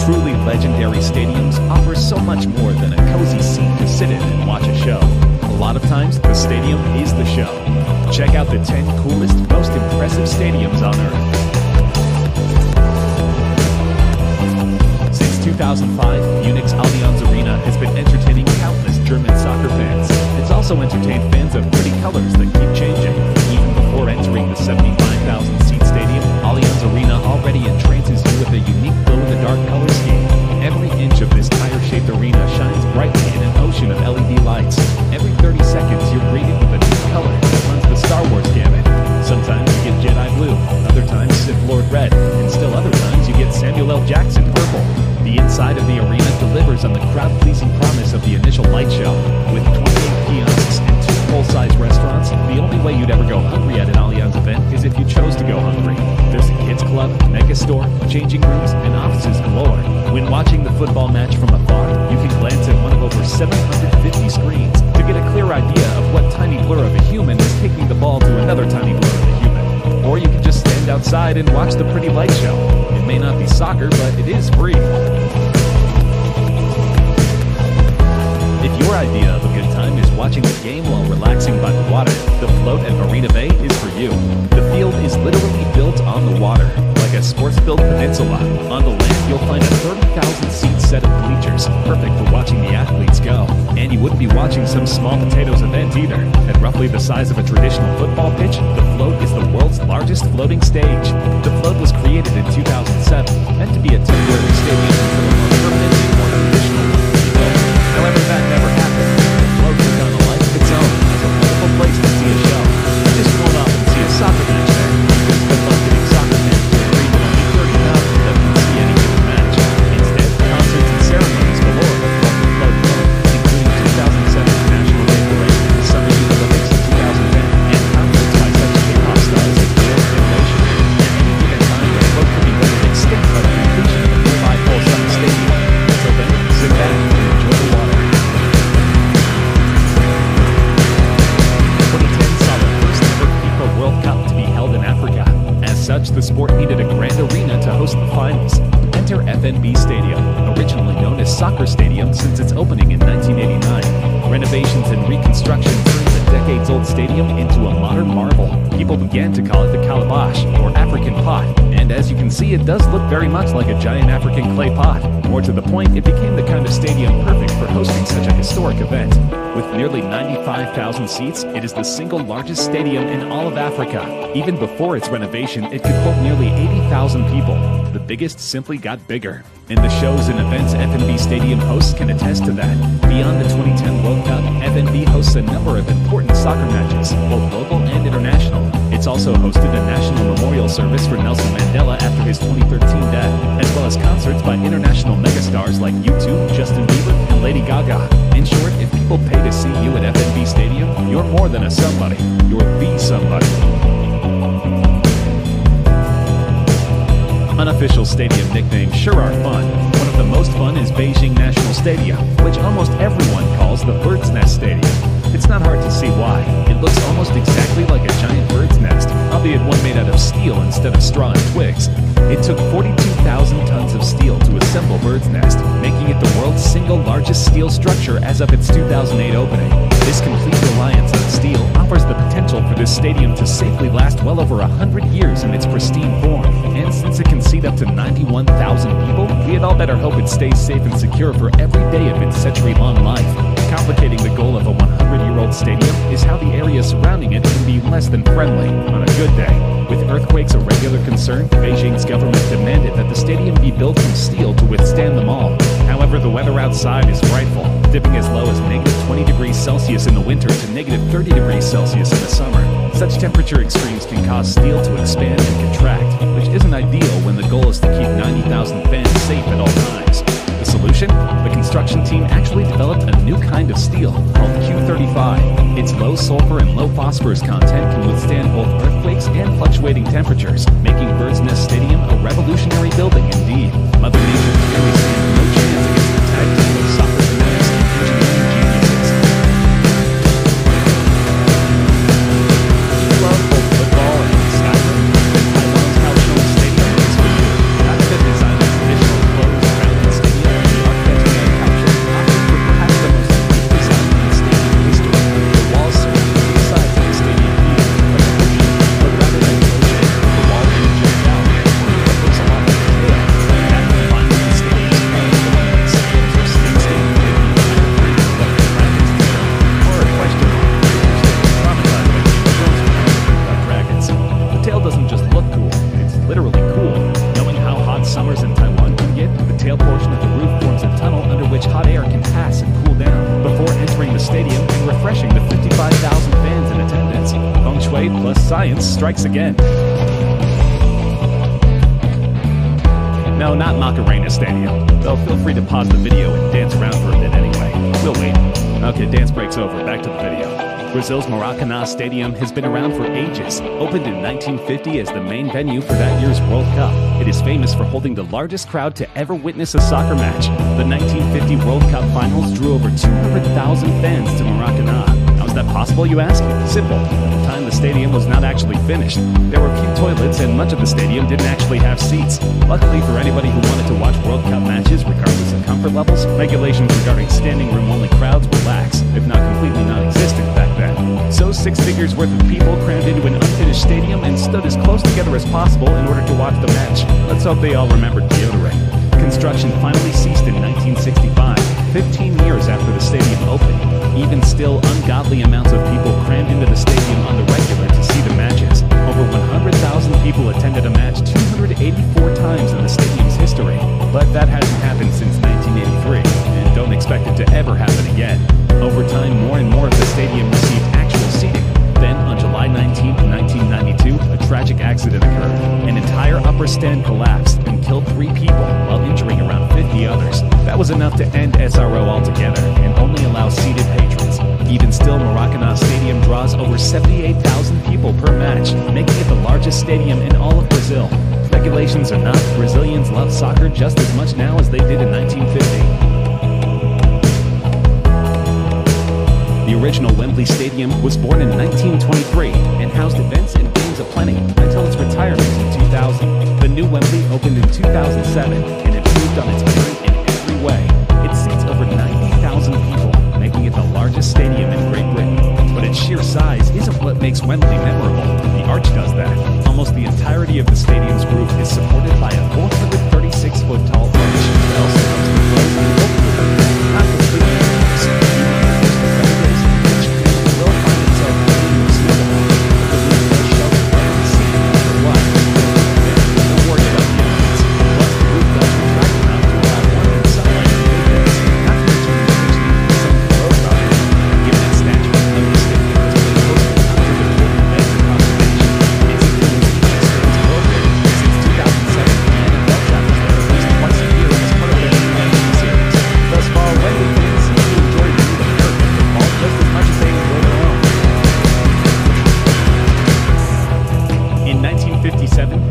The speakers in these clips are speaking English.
Truly legendary stadiums offer so much more than a cozy seat to sit in and watch a show. A lot of times, the stadium is the show. Check out the 10 coolest, most impressive stadiums on Earth. Since 2005, Munich's Allianz Arena has been entertaining countless German soccer fans. It's also entertained fans of pretty colors that keep changing. Even before entering the 75,000-seat stadium, Allianz Arena already entrances you with a unique glow-in-the-dark color scheme. Every inch of this tire-shaped arena shines brightly in an ocean of LED lights. Every 30 seconds, you're greeted with a new color that runs the Star Wars gamut. Sometimes you get Jedi blue, other times Sith Lord red, and still other times you get Samuel L. Jackson purple. The inside of the arena delivers on the crowd-pleasing promise of the initial light show. With 28 kiosks and 2 full-size restaurants, the only way you'd ever go hungry at an Allianz event is if you chose to go hungry. There's a kids club, mega store, changing rooms, and offices galore. When watching the football match from afar, you can glance at one of over 750 screens to get a clear idea of what tiny blur of a human is kicking the ball to another tiny blur of a human. Or you can just stand outside and watch the pretty light show. It may not be soccer, but it is free. If your idea of a good time is watching the game while relaxing by the water, the float at Marina Bay is for you. The field is literally built on the water, like a sports-filled peninsula. On the land, you'll find a 30,000-seat set of bleachers, perfect for watching the athletes go. And you wouldn't be watching some small potatoes event either. At roughly the size of a traditional football pitch, the float is the world's largest floating stage. The float was created in 2007, meant to be a temporary stadium until a more permanent and more traditional one was built. However, that never happened. The float took on a life of its own. It's a wonderful place to see a show. Just pull up and see a soccer match there. It's good luck getting soccer fans to agree that only 30,000 of them can see any given match. Instead, concerts and ceremonies galore will float the float boat, including 2007's National Day Parade, the Summer Youth Olympics in 2010, and concerts by such K-pop stars as Jail's Generation. At any given time, the float can be rendered extinct by the completion of a nearby full-size stadium. Until then, sit back and enjoy the water. 2010 saw the first ever FIFA World Cup to be held in Africa. As such, the sport needed a grand arena to host the finals. Enter FNB Stadium, originally known as Soccer Stadium since its opening in 1989. Renovations and reconstruction turned the decades-old stadium into a modern marvel. People began to call it the calabash, or African pot, and as you can see, it does look very much like a giant African clay pot. More to the point, it became the kind of stadium perfect for hosting such a historic event. With nearly 95,000 seats, it is the single largest stadium in all of Africa. Even before its renovation, it could hold nearly 80,000 people. The biggest simply got bigger. And the shows and events FNB Stadium hosts can attest to that. Beyond the 2010 World Cup, FNB hosts a number of important soccer matches, both local and international. It's also hosted a national memorial service for Nelson Mandela after his 2013 death, as well as concerts by international megastars like U2, Justin Bieber, and Lady Gaga. In short, if people pay to see you at FNB Stadium, you're more than a somebody. You're the somebody. Unofficial stadium nicknames sure are fun. One of the most fun is Beijing National Stadium, which almost everyone calls the Bird's Nest Stadium. It's not hard to see why. It looks almost exactly like a giant bird's nest, albeit one made out of steel instead of straw and twigs. It took 42,000 tons of steel to assemble Bird's Nest, making it the world's single largest steel structure as of its 2008 opening. This complete reliance on steel offers the potential for this stadium to safely last well over 100 years in its pristine form. And since it can seat up to 91,000 people, we had all better hope it stays safe and secure for every day of its century-long life. Complicating the goal of a 100-year-old stadium is how the area surrounding it can be less than friendly on a good day. With earthquakes a regular concern, Beijing's government demanded that the stadium be built from steel to withstand them all. However, the weather outside is frightful, dipping as low as -20°C in the winter to -30°C in the summer. Such temperature extremes can cause steel to expand and contract, which isn't ideal when the goal is to keep 90,000 fans safe at all times. The solution? The construction team actually developed a new kind of steel called Q35. Its low sulfur and low phosphorus content can withstand both earthquakes and fluctuating temperatures, making Bird's Nest Stadium a revolutionary building indeed. Mother Nature clearly stands no chance against the tag team of soccer fanatics and engineering geniuses. You love both football and soccer, then Taiwan's Kaohsiung Stadium is for you. Not to design a traditional closed ground science strikes again. No, not Macarena Stadium. Though feel free to pause the video and dance around for a bit anyway. We'll wait. Okay, dance break's over. Back to the video. Brazil's Maracanã Stadium has been around for ages. Opened in 1950 as the main venue for that year's World Cup, it is famous for holding the largest crowd to ever witness a soccer match. The 1950 World Cup finals drew over 200,000 fans to Maracanã. How is that possible, you ask? Simple. At the time, the stadium was not actually finished. There were few toilets and much of the stadium didn't actually have seats. Luckily for anybody who wanted to watch World Cup matches, regardless of comfort levels, regulations regarding standing room only crowds were lax, if not completely non-existent back then. So 6 figures worth of people crammed into an unfinished stadium and stood as close together as possible in order to watch the match. Let's hope they all remembered deodorant. Construction finally ceased in 1965, 15 years after the stadium opened. Even still, ungodly amounts of people crammed into the stadium on the regular to see the matches. Over 100,000 people attended a match 284 times in the stadium's history. But that hasn't happened since 1983, and don't expect it to ever happen again. Over time, more and more of the stadium received actual seating. Then, on July 19, 1992, a tragic accident occurred. An entire upper stand collapsed and killed 3 people while injuring around 50 others. That was enough to end SRO altogether and only allow seated patrons. Even still, Maracanã Stadium draws over 78,000 people per match, making it the largest stadium in all of Brazil. Speculations or not, Brazilians love soccer just as much now as they did in 1950. The original Wembley Stadium was born in 1923 and housed events and games aplenty until its retirement in 2000. The new Wembley opened in 2007 and improved on its parent in every way. It seats over 90,000 people, making it the largest stadium in Great Britain. But its sheer size isn't what makes Wembley memorable. The arch does that. Almost the entirety of the stadium's roof is supported by a 436-foot tall arch that also comes to close and open the roof, not completely closed.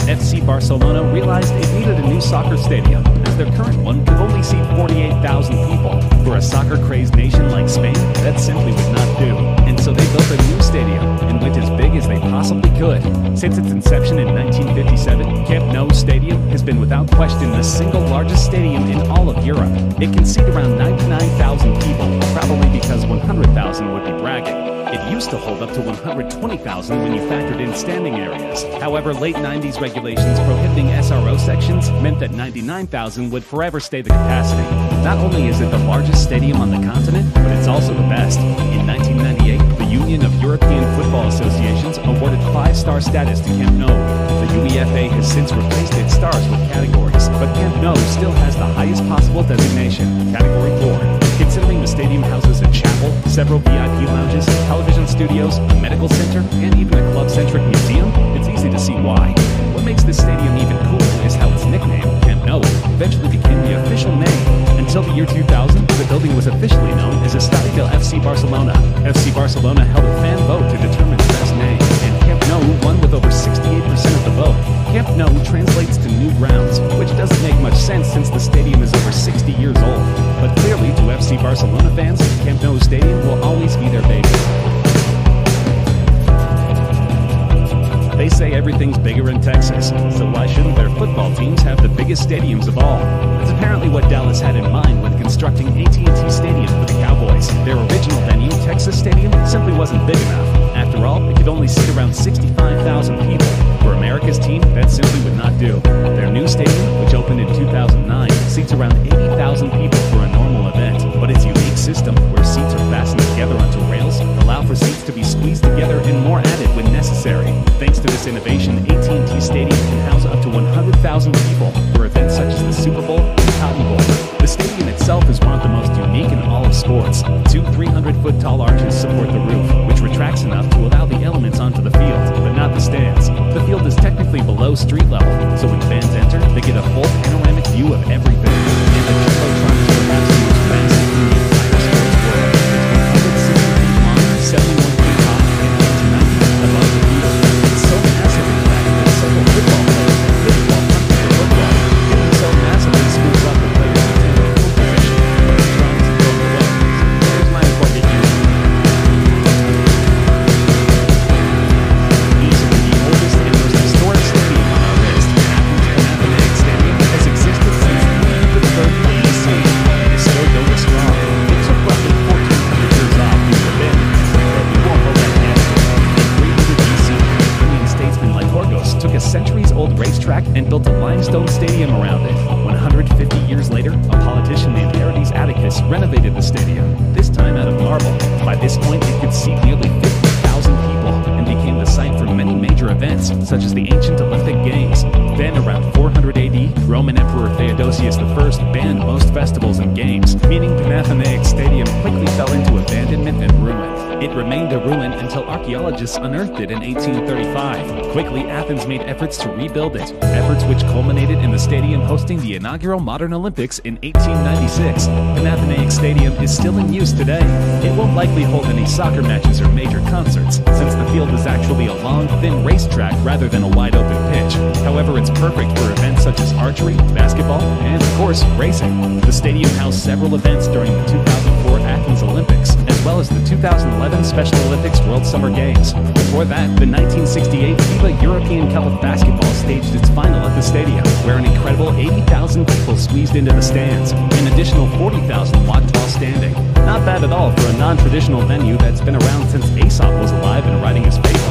FC Barcelona realized it needed a new soccer stadium, as their current one could only seat 48,000 people. For a soccer-crazed nation like Spain, that simply would not do. And so they built a new stadium and went as big as they possibly could. Since its inception in 1957, Camp Nou Stadium has been without question the single largest stadium in all of Europe. It can seat around 99,000 people, probably because 100,000 would be bragging. It used to hold up to 120,000 when you factored in standing areas. However, late 90s regulations prohibiting SRO sections meant that 99,000 would forever stay the capacity. Not only is it the largest stadium on the continent, but it's also the best. In 1998, the Union of European Football Associations awarded 5-star status to Camp Nou. The UEFA has since replaced its stars with categories, but Camp Nou still has the highest possible designation, Category 4. Considering the stadium houses a chapel, several VIP lounges, television studios, a medical center, and even a club-centric museum, it's easy to see why. What makes this stadium even cooler is how its nickname, Camp Nou, eventually became the official name. Until the year 2000, the building was officially known as Estadio FC Barcelona. FC Barcelona held a fan vote to determine the best name, and Camp Nou won with over 68% of the vote. Camp Nou translates to new grounds, which doesn't make much sense since the stadium is over 60 years old. But clearly, to FC Barcelona fans, Camp Nou Stadium will always be their baby. They say everything's bigger in Texas, so why shouldn't their football teams have the biggest stadiums of all? That's apparently what Dallas had in mind when constructing AT&T Stadium for the Cowboys. Their original venue, Texas Stadium, simply wasn't big enough. After all, it could only seat around 65,000 people. For America's team, that simply would not do. Their new stadium, which opened in 2009, seats around 80,000 people for a normal event. But its unique system, where seats are fastened together onto rails, allow for seats to be squeezed together and more added when necessary. Thanks to this innovation, AT&T Stadium can house up to 100,000 people for events such as the Super Bowl and Cotton Bowl. The stadium itself is one of the most unique in all of sports. 2 300-foot tall arches support the roof, which retracts enough to allow the elements onto the field, but not the renovated the stadium, this time out of marble. By this point, it could seat nearly 50,000 people and became the site for many major events, such as the ancient Olympic Games. Then, around 400 AD, Roman Emperor Theodosius I banned most festivals and games, meaning Panathenaic Stadium quickly fell into abandonment and ruin. It remained a ruin until archaeologists unearthed it in 1835. Quickly, Athens made efforts to rebuild it, efforts which culminated in the stadium hosting the inaugural modern Olympics in 1896. Panathenaic Stadium is still in use today. It won't likely hold any soccer matches or major concerts, since the field is actually a long, thin racetrack rather than a wide-open pitch. However, it's perfect for events such as archery, basketball, and, of course, racing. The stadium housed several events during the 2004 Athens Olympics, as well as the 2011 Special Olympics World Summer Games. Before that, the 1968 FIBA European Cup of Basketball staged its final at the stadium, where an incredible 80,000 people squeezed into the stands. An additional 40,000 watched while standing. Not bad at all for a non-traditional venue that's been around since Aesop was alive and writing his fable.